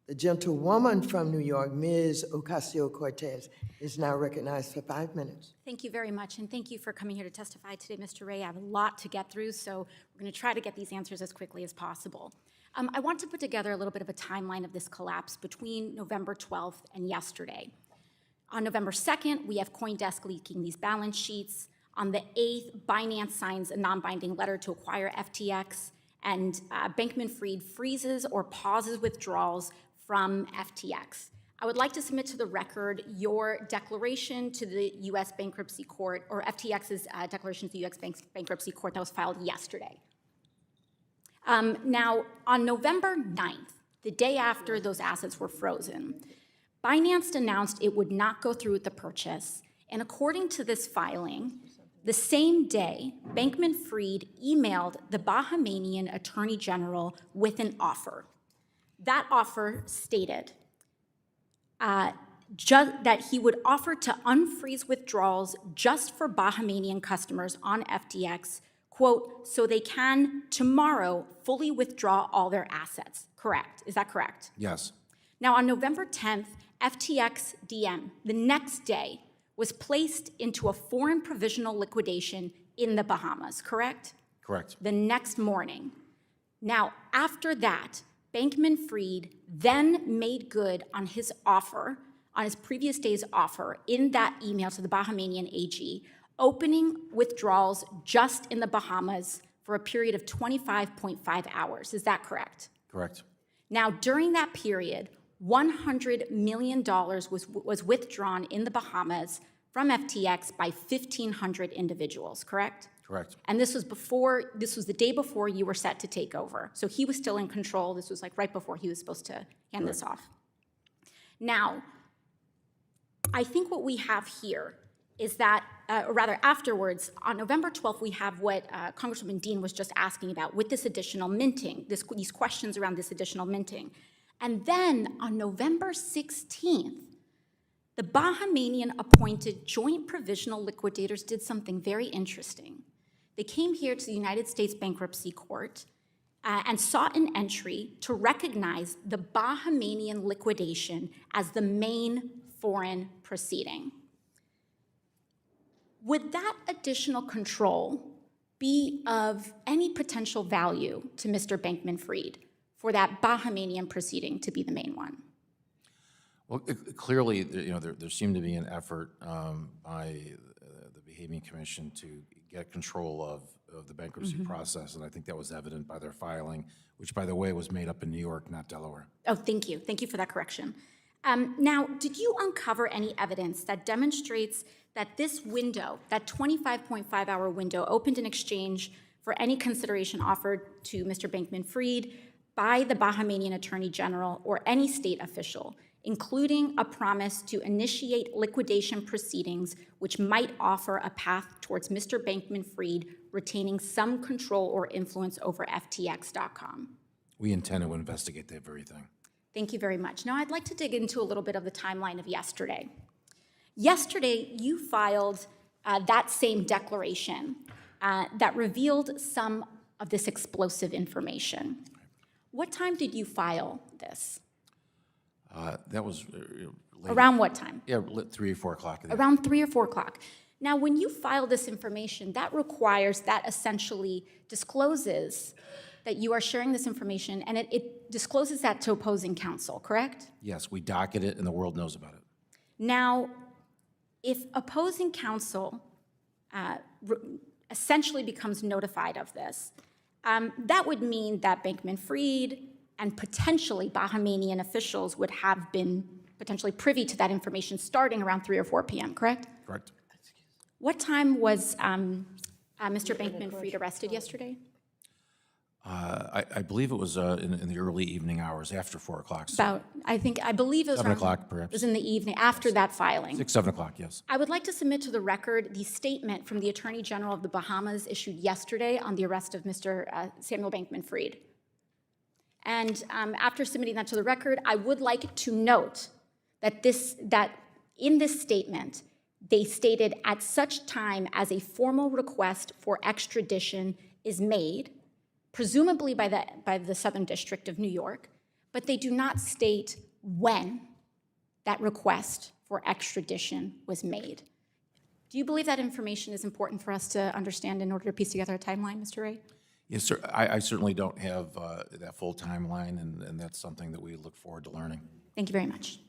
The gentlewoman from New York, Ms. Ocasio-Cortez, is now recognized for 5 minutes. Thank you very much, and thank you for coming here to testify today, Mr. Ray. I have a lot to get through, so we're going to try to get these answers as quickly as possible. I want to put together a little bit of a timeline of this collapse between November 12th and yesterday. On November 2nd, we have CoinDesk leaking these balance sheets. On the 8th, Binance signs a non-binding letter to acquire FTX, and Bankman-Fried freezes or pauses withdrawals from FTX. I would like to submit to the record your declaration to the U.S. Bankruptcy Court, or FTX's declaration to the U.S. Bankruptcy Court that was filed yesterday. Now, on November 9th, the day after those assets were frozen, Binance announced it would not go through with the purchase, and according to this filing, the same day, Bankman-Fried emailed the Bahamian Attorney General with an offer. That offer stated that he would offer to unfreeze withdrawals just for Bahamian customers on FTX, quote, so they can tomorrow fully withdraw all their assets. Correct. Is that correct? Yes. Now, on November 10th, FTX DM, the next day, was placed into a foreign provisional liquidation in the Bahamas, correct? Correct. The next morning. Now, after that, Bankman-Fried then made good on his offer, on his previous day's offer, in that email to the Bahamian AG, opening withdrawals just in the Bahamas for a period of 25.5 hours. Is that correct? Correct. Now, during that period, $100 million was withdrawn in the Bahamas from FTX by 1,500 individuals, correct? Correct. And this was the day before you were set to take over. So he was still in control. This was like right before he was supposed to hand this off. Now, I think what we have here is that, or rather afterwards, on November 12th, we have what Congresswoman Dean was just asking about with this additional minting, these questions around this additional minting. And then on November 16th, the Bahamian appointed joint provisional liquidators did something very interesting. They came here to the United States Bankruptcy Court and sought an entry to recognize the Bahamian liquidation as the main foreign proceeding. Would that additional control be of any potential value to Mr. Bankman-Fried for that Bahamian proceeding to be the main one? Well, clearly, there seemed to be an effort by the Bahamian Commission to get control of the bankruptcy process, and I think that was evident by their filing, which, by the way, was made up in New York, not Delaware. Oh, thank you. Thank you for that correction. Now, did you uncover any evidence that demonstrates that this window, that 25.5-hour window, opened in exchange for any consideration offered to Mr. Bankman-Fried by the Bahamian Attorney General or any state official, including a promise to initiate liquidation proceedings which might offer a path towards Mr. Bankman-Fried retaining some control or influence over FTX.com? We intend to investigate that very thing. Thank you very much. Now, I'd like to dig into a little bit of the timeline of yesterday. Yesterday, you filed that same declaration that revealed some of this explosive information. What time did you file this? That was late. Around what time? Yeah, 3 or 4 o'clock. Around 3 or 4 o'clock. Now, when you file this information, that essentially discloses that you are sharing this information, and it discloses that to opposing counsel, correct? Yes, we docket it, and the world knows about it. Now, if opposing counsel essentially becomes notified of this, that would mean that Bankman-Fried and potentially Bahamian officials would have been potentially privy to that information starting around 3 or 4 p.m., correct? Correct. What time was Mr. Bankman-Fried arrested yesterday? I believe it was in the early evening hours after 4 o'clock. I believe it was 7 o'clock, perhaps. It was in the evening after that filing. 6, 7 o'clock, yes. I would like to submit to the record the statement from the Attorney General of the Bahamas issued yesterday on the arrest of Mr. Samuel Bankman-Fried. And after submitting that to the record, I would like to note that in this statement, they stated at such time as a formal request for extradition is made, presumably by the Southern District of New York, but they do not state when that request for extradition was made. Do you believe that information is important for us to understand in order to piece together a timeline, Mr. Ray? Yes, sir. I certainly don't have that full timeline, and that's something that we look forward to learning. Thank you very much.